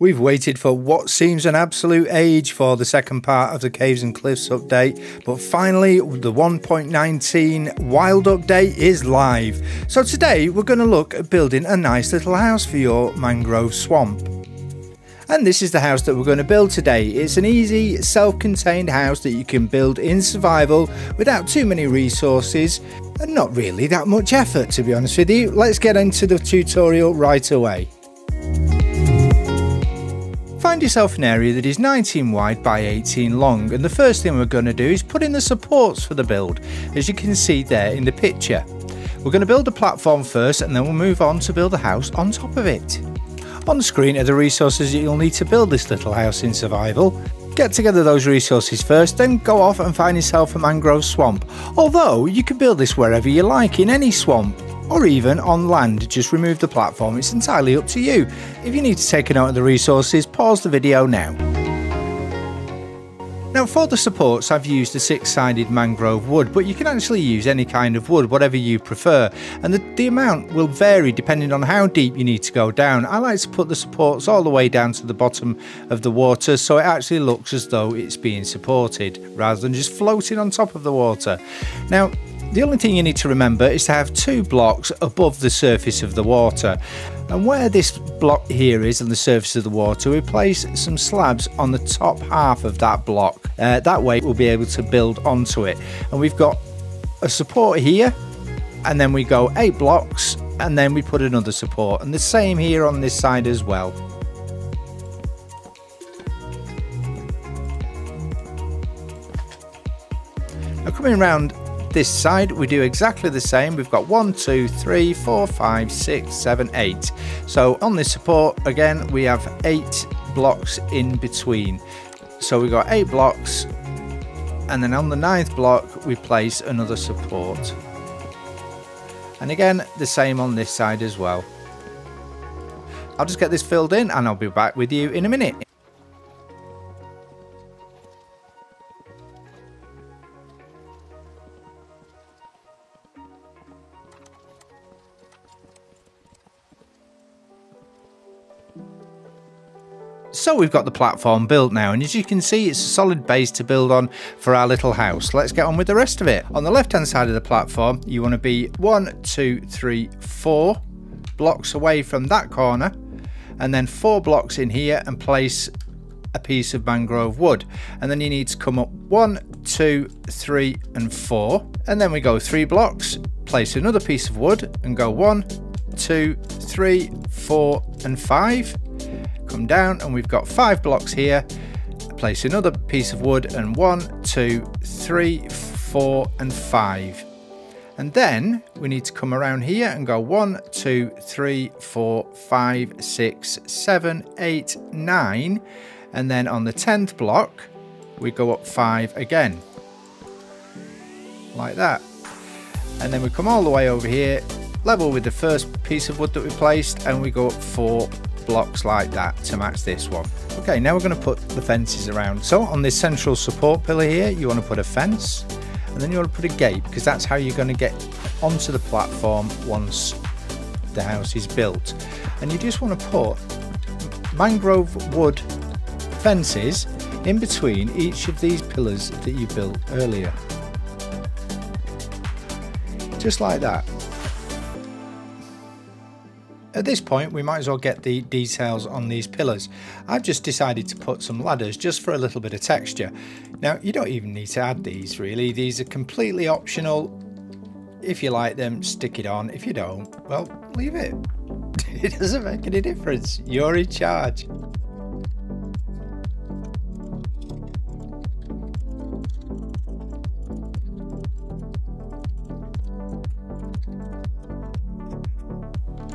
We've waited for what seems an absolute age for the second part of the Caves and Cliffs update, but finally the 1.19 Wild update is live. So today we're going to look at building a nice little house for your mangrove swamp. And this is the house that we're going to build today. It's an easy, self-contained house that you can build in survival without too many resources and not really that much effort, to be honest with you. Let's get into the tutorial right away. Find yourself an area that is 19 wide by 18 long, and the first thing we're going to do is put in the supports for the build, as you can see there in the picture. We're going to build a platform first and then we'll move on to build a house on top of it. On the screen are the resources that you'll need to build this little house in survival. Get together those resources first, then go off and find yourself a mangrove swamp. Although you can build this wherever you like, in any swamp, or even on land. Just remove the platform, it's entirely up to you. If you need to take a note of the resources, pause the video now. Now for the supports I've used a 6-sided mangrove wood, but you can actually use any kind of wood, whatever you prefer, and the amount will vary depending on how deep you need to go down. I like to put the supports all the way down to the bottom of the water so it actually looks as though it's being supported rather than just floating on top of the water. Now the only thing you need to remember is to have 2 blocks above the surface of the water, and where this block here is on the surface of the water, we place some slabs on the top half of that block. That way we'll be able to build onto it. And we've got a support here, and then we go 8 blocks and then we put another support, and the same here on this side as well. Now coming around this side we do exactly the same. We've got 1, 2, 3, 4, 5, 6, 7, 8. So on this support again we have 8 blocks in between. So we've got 8 blocks, and then on the 9th block we place another support. And again the same on this side as well. I'll just get this filled in and I'll be back with you in a minute. So we've got the platform built now, and as you can see it's a solid base to build on for our little house. Let's get on with the rest of it. On the left hand side of the platform you want to be 1, 2, 3, 4 blocks away from that corner, and then 4 blocks in here and place a piece of mangrove wood, and then you need to come up 1, 2, 3 and 4, and then we go 3 blocks, place another piece of wood and go 1, 2, 3, 4 and 5. Come down and we've got 5 blocks here, place another piece of wood and 1, 2, 3, 4 and 5. And then we need to come around here and go 1, 2, 3, 4, 5, 6, 7, 8, 9, and then on the 10th block we go up 5 again, like that. And then we come all the way over here, level with the first piece of wood that we placed, and we go up 4 blocks like that to match this one. Okay, now we're going to put the fences around. So on this central support pillar here you want to put a fence, and then you want to put a gate, because that's how you're going to get onto the platform once the house is built. And you just want to put mangrove wood fences in between each of these pillars that you built earlier, just like that. At this point we might as well get the details on these pillars. I've just decided to put some ladders just for a little bit of texture. Now you don't even need to add these really, these are completely optional. If you like them, stick it on. If you don't, well, leave it. It doesn't make any difference, you're in charge.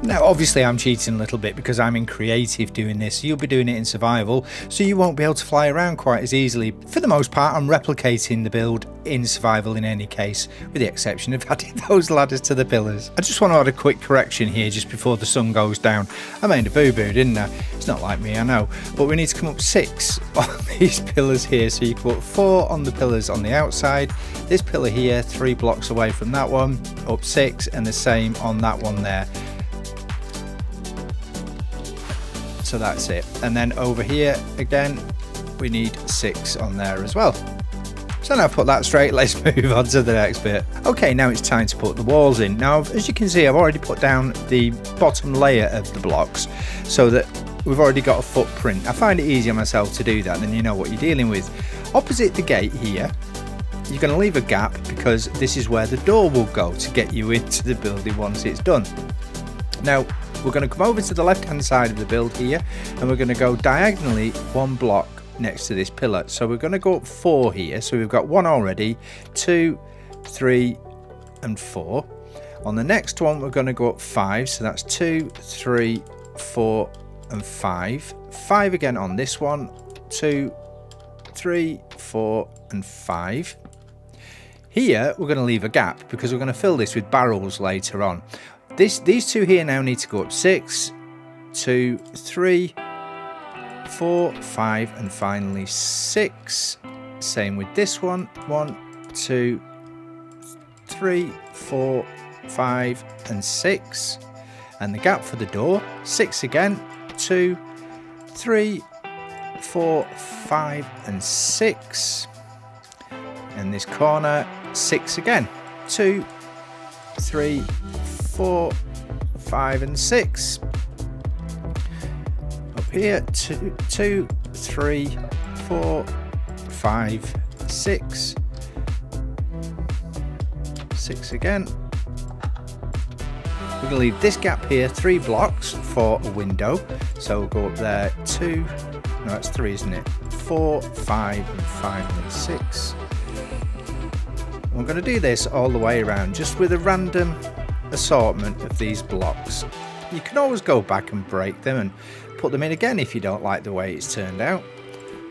Now obviously I'm cheating a little bit because I'm in creative doing this, you'll be doing it in survival, so you won't be able to fly around quite as easily. For the most part I'm replicating the build in survival in any case, with the exception of adding those ladders to the pillars. I just want to add a quick correction here just before the sun goes down. I made a boo-boo, didn't I? It's not like me, I know, but we need to come up 6 on these pillars here, so you can put 4 on the pillars on the outside, this pillar here 3 blocks away from that one, up 6, and the same on that one there. So that's it. And then over here again, we need 6 on there as well. So now I've put that straight, let's move on to the next bit. Okay, now it's time to put the walls in. Now, as you can see, I've already put down the bottom layer of the blocks so that we've already got a footprint. I find it easier myself to do that, then you know what you're dealing with. Opposite the gate here, you're going to leave a gap because this is where the door will go to get you into the building once it's done. Now, we're going to come over to the left hand side of the build here, and we're going to go diagonally 1 block next to this pillar. So we're going to go up 4 here, so we've got 1 already, 2, 3 and 4. On the next one we're going to go up 5, so that's 2, 3, 4 and 5. 5 again on this one, 2, 3, 4 and 5. Here we're going to leave a gap because we're going to fill this with barrels later on. These 2 here now need to go up 6, 2, 3, 4, 5 and finally 6. Same with this one, 1, 2, 3, 4, 5 and 6. And the gap for the door, 6 again, 2, 3, 4, 5 and 6. And this corner, 6 again, 2, 3, 4, 5 and 6. Up here, 2, 3, 4, 5, 6. 6 again. We're going to leave this gap here 3 blocks for a window. So we'll go up there 2, no that's 3 isn't it, 4, 5 and finally 6. We're going to do this all the way around just with a random assortment of these blocks. You can always go back and break them and put them in again if you don't like the way it's turned out.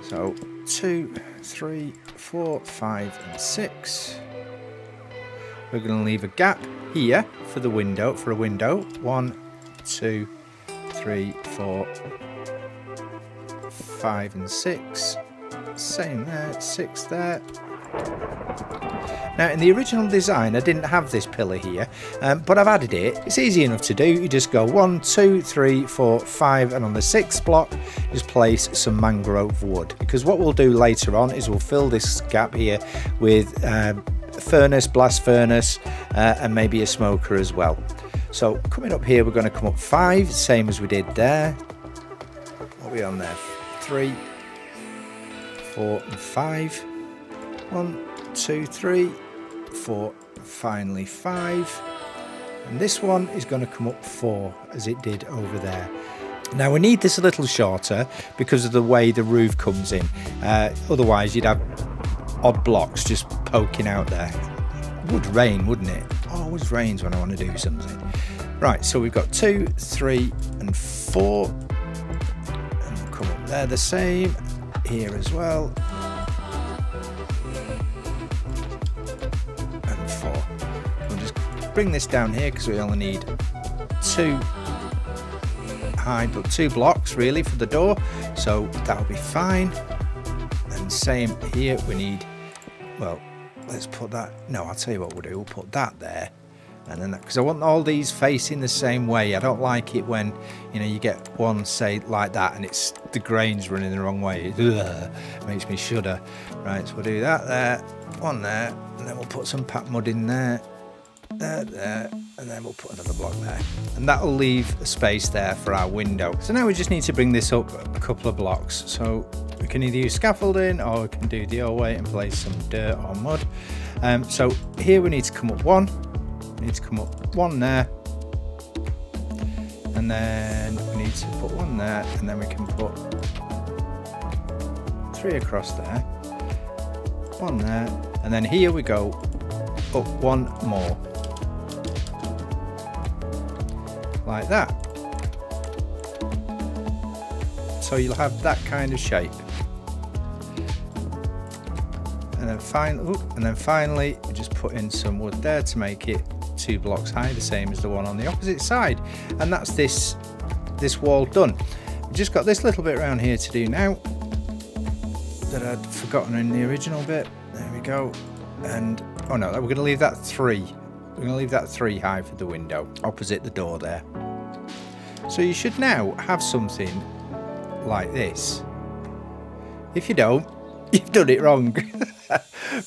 So 2, 3, 4, 5 and 6. We're going to leave a gap here for the window, for a window. 1, 2, 3, 4, 5 and 6. Same there, 6 there. Now in the original design I didn't have this pillar here, but I've added it. It's easy enough to do. You just go 1, 2, 3, 4, 5 and on the 6th block just place some mangrove wood, because what we'll do later on is we'll fill this gap here with furnace, blast furnace and maybe a smoker as well. So coming up here we're going to come up 5, same as we did there. What are we on there? 3, 4 and 5. 1, 2, 3, 4, finally 5. And this one is going to come up 4 as it did over there. Now we need this a little shorter because of the way the roof comes in. Otherwise you'd have odd blocks just poking out there. It would rain, wouldn't it? Always rains when I want to do something. Right, so we've got 2, 3 and 4. And we'll come up there the same. Here as well. Bring this down here because we only need 2 high, but 2 blocks really for the door, so that'll be fine. And same here, we need, well, let's put that, no, I'll tell you what we'll do, we'll put that there, and then because I want all these facing the same way. I don't like it when, you know, you get one say like that and it's the grains running the wrong way. Ugh, makes me shudder. Right, so we'll do that there, one there, and then we'll put some packed mud in there. There, and then we'll put another block there, and that'll leave a space there for our window. So now we just need to bring this up a couple of blocks. So we can either use scaffolding or we can do the old way and place some dirt or mud. So here we need to come up 1, we need to come up 1 there, and then we need to put 1 there, and then we can put 3 across there, 1 there, and then here we go up 1 more. Like that. So you'll have that kind of shape. And then finally we just put in some wood there to make it 2 blocks high, the same as the one on the opposite side. And that's this wall done. We've just got this little bit around here to do now that I'd forgotten in the original bit. There we go. And oh no, we're going to leave that 3. We're going to leave that 3 high for the window, opposite the door there. So you should now have something like this. If you don't, you've done it wrong.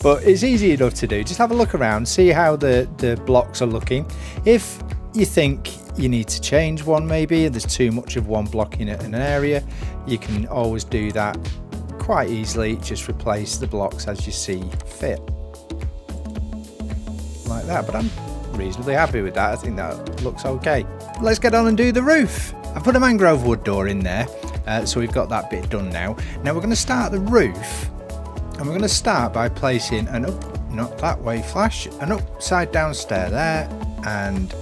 But it's easy enough to do. Just have a look around, see how the blocks are looking. If you think you need to change one, maybe there's too much of one block in an area, you can always do that quite easily. Just replace the blocks as you see fit, like that. But I'm reasonably happy with that. I think that looks okay. Let's get on and do the roof. I put a mangrove wood door in there, so we've got that bit done now. Now we're going to start the roof, and we're going to start by placing an up, not that way, Flash, an upside down stair there, and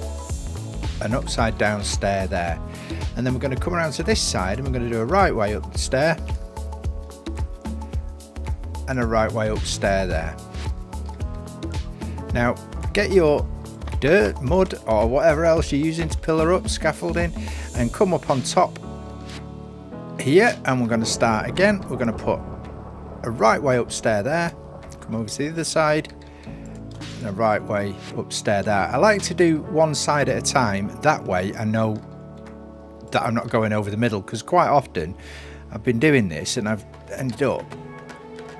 an upside down stair there. And then we're going to come around to this side, and we're going to do a right way up the stair, and a right way up stair there. Now get your dirt, mud, or whatever else you're using to pillar up, scaffolding, and come up on top here, and we're going to start again. We're going to put a right way up stair there, come over to the other side, and a right way up stair there. I like to do one side at a time, that way I know that I'm not going over the middle, because quite often I've been doing this and I've ended up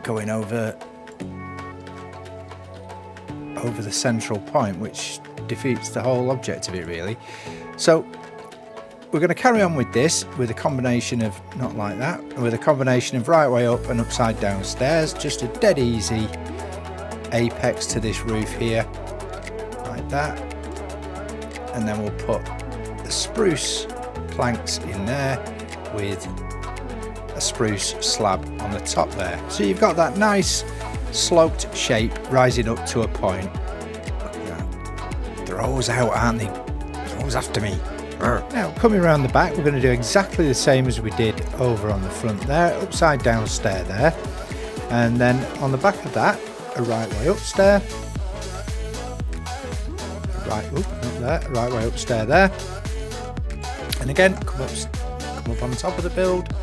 going over the central point, which defeats the whole object of it really. So we're going to carry on with this with a combination of, not like that, with a combination of right way up and upside down stairs. Just a dead easy apex to this roof here, like that. And then we'll put the spruce planks in there with a spruce slab on the top there. So you've got that nice sloped shape rising up to a point. Look at that. They're always out, aren't they? They're always after me. Now coming around the back, we're going to do exactly the same as we did over on the front there, upside down stair there, and then on the back of that a right way up stair, right way up stair there, and again come up on top of the build,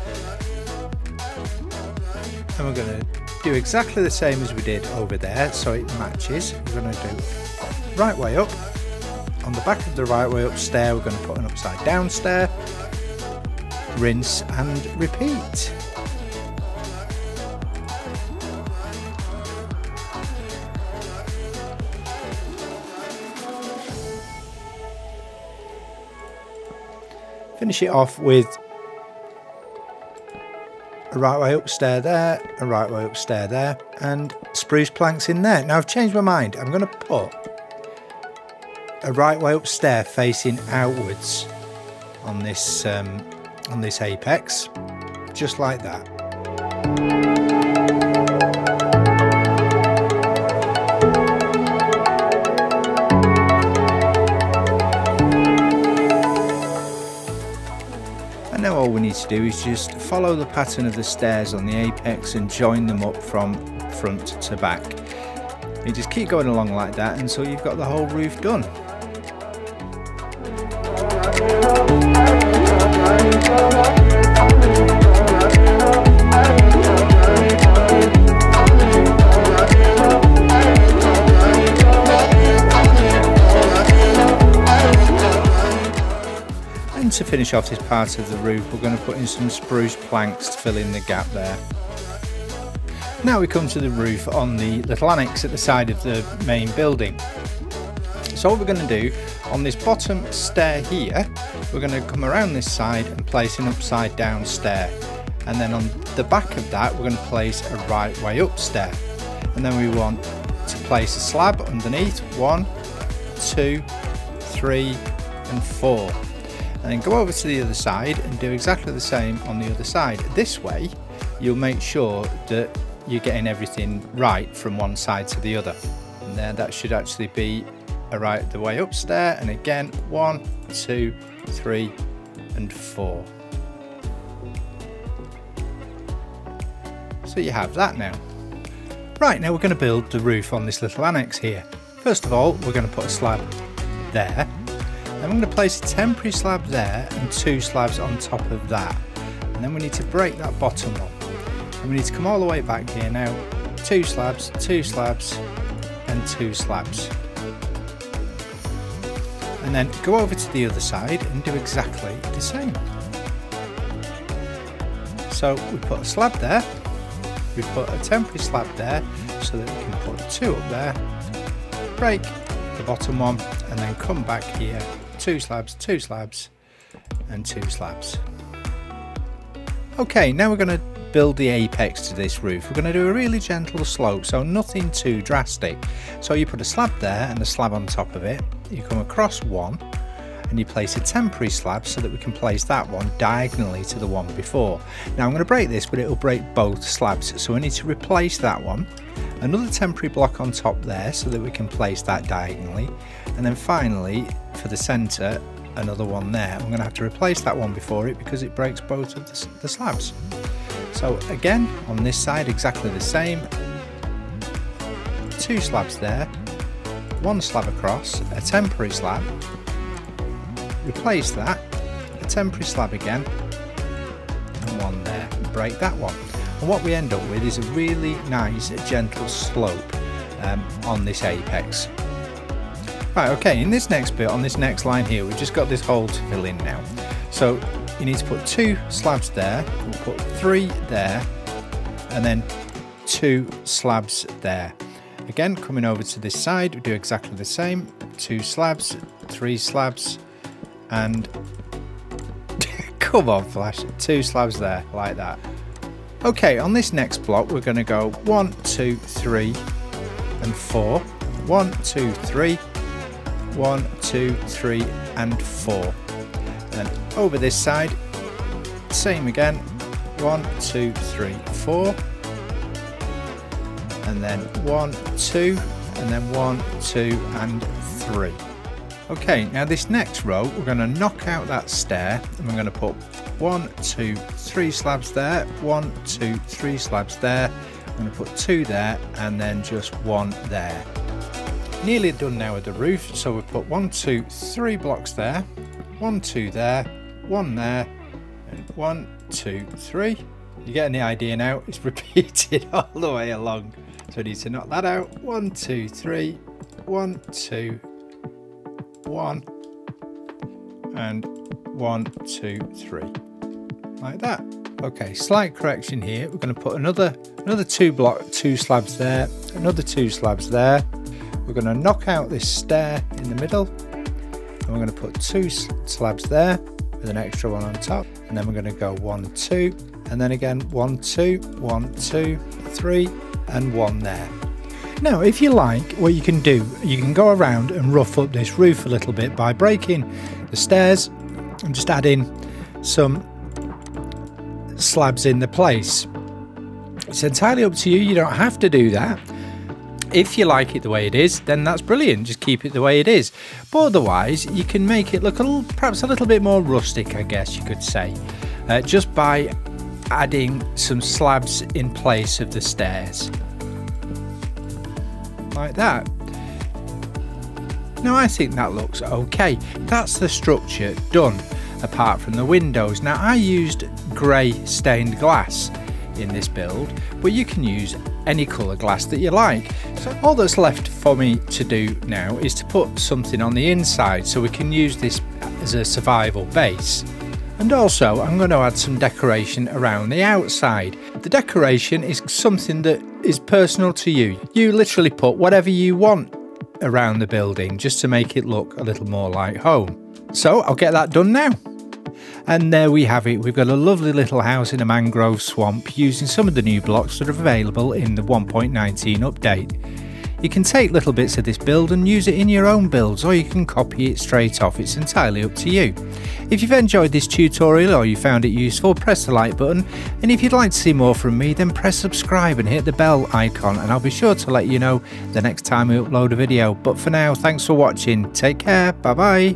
and we're going to do exactly the same as we did over there so it matches. We're going to do right way up. On the back of the right way up stair, we're going to put an upside down stair, rinse and repeat. Finish it off with a right way up stair there, a right way up stair there, and spruce planks in there. Now I've changed my mind. I'm going to put a right way up stair facing outwards on this apex, just like that. And now all we need to do is just follow the pattern of the stairs on the apex and join them up from front to back. You just keep going along like that until you've got the whole roof done. And to finish off this part of the roof, we're going to put in some spruce planks to fill in the gap there. Now we come to the roof on the little annex at the side of the main building. So what we're going to do on this bottom stair here, we're going to come around this side and place an upside down stair, and then on the back of that we're going to place a right way up stair, and then we want to place a slab underneath, 1, 2, 3 and 4, and then go over to the other side and do exactly the same on the other side. This way you'll make sure that you're getting everything right from one side to the other, and then that should actually be a right the way up stair, and again 1, 2, 3 and 4. So you have that now. Right, now we're going to build the roof on this little annex here. First of all, we're going to put a slab there, and I'm going to place a temporary slab there and 2 slabs on top of that, and then we need to break that bottom one, and we need to come all the way back here now, 2 slabs, 2 slabs and 2 slabs, and then go over to the other side and do exactly the same. So we put a slab there, we put a temporary slab there so that we can put 2 up there, break the bottom one, and then come back here, 2 slabs, 2 slabs, and 2 slabs. Okay, now we're going to build the apex to this roof. We're going to do a really gentle slope, so nothing too drastic. So you put a slab there and a slab on top of it, you come across one, and you place a temporary slab so that we can place that one diagonally to the one before. Now I'm going to break this, but it will break both slabs, so we need to replace that one, another temporary block on top there so that we can place that diagonally, and then finally for the centre another one there. I'm going to have to replace that one before it because it breaks both of the slabs. So again on this side exactly the same, 2 slabs there, 1 slab across, a temporary slab, replace that, a temporary slab again, and 1 there, break that one. And what we end up with is a really nice gentle slope on this apex. Right, okay, in this next bit, on this next line here, we've just got this hole to fill in now. So you need to put 2 slabs there, we'll put 3 there, and then 2 slabs there. Again, coming over to this side, we do exactly the same, 2 slabs, 3 slabs, and come on Flash, 2 slabs there, like that. Okay, on this next block we're going to go 1, 2, 3 and 4, 1, 2, 3, 1, 2, 3 and 4. Then over this side, same again, 1, 2, 3, 4, and then 1, 2, and then 1, 2 and 3. Okay, now this next row we're going to knock out that stair and we're going to put 1, 2, 3 slabs there, 1, 2, 3 slabs there, I'm going to put 2 there and then just 1 there. Nearly done now with the roof, so we've put 1, 2, 3 blocks there, 1, 2 there, 1 there, and 1, 2, 3. You're getting the idea now, it's repeated all the way along. So we need to knock that out, 1, 2, 3, 1, 2, 1 and 1, 2, 3, like that. Okay, slight correction here, we're going to put another 2 slabs there, another 2 slabs there. We're going to knock out this stair in the middle and we're going to put 2 slabs there with an extra one on top, and then we're going to go 1, 2, and then again 1, 2, 1, 2, 3 and 1 there. Now if you like, what you can do, you can go around and rough up this roof a little bit by breaking the stairs and just adding some slabs in the place. It's entirely up to you, you don't have to do that. If you like it the way it is, then that's brilliant, just keep it the way it is. But otherwise you can make it look perhaps a little bit more rustic, I guess you could say, just by adding some slabs in place of the stairs. Like that. Now I think that looks okay. That's the structure done, apart from the windows. Now I used grey stained glass in this build, but you can use any colour glass that you like. So all that's left for me to do now is to put something on the inside so we can use this as a survival base. And also I'm going to add some decoration around the outside. The decoration is something that is personal to you. You literally put whatever you want around the building just to make it look a little more like home. So I'll get that done now. And there we have it, we've got a lovely little house in a mangrove swamp using some of the new blocks that are available in the 1.19 update. You can take little bits of this build and use it in your own builds, or you can copy it straight off, it's entirely up to you. If you've enjoyed this tutorial or you found it useful, press the like button, and if you'd like to see more from me, then press subscribe and hit the bell icon, and I'll be sure to let you know the next time we upload a video. But for now, thanks for watching, take care, bye bye.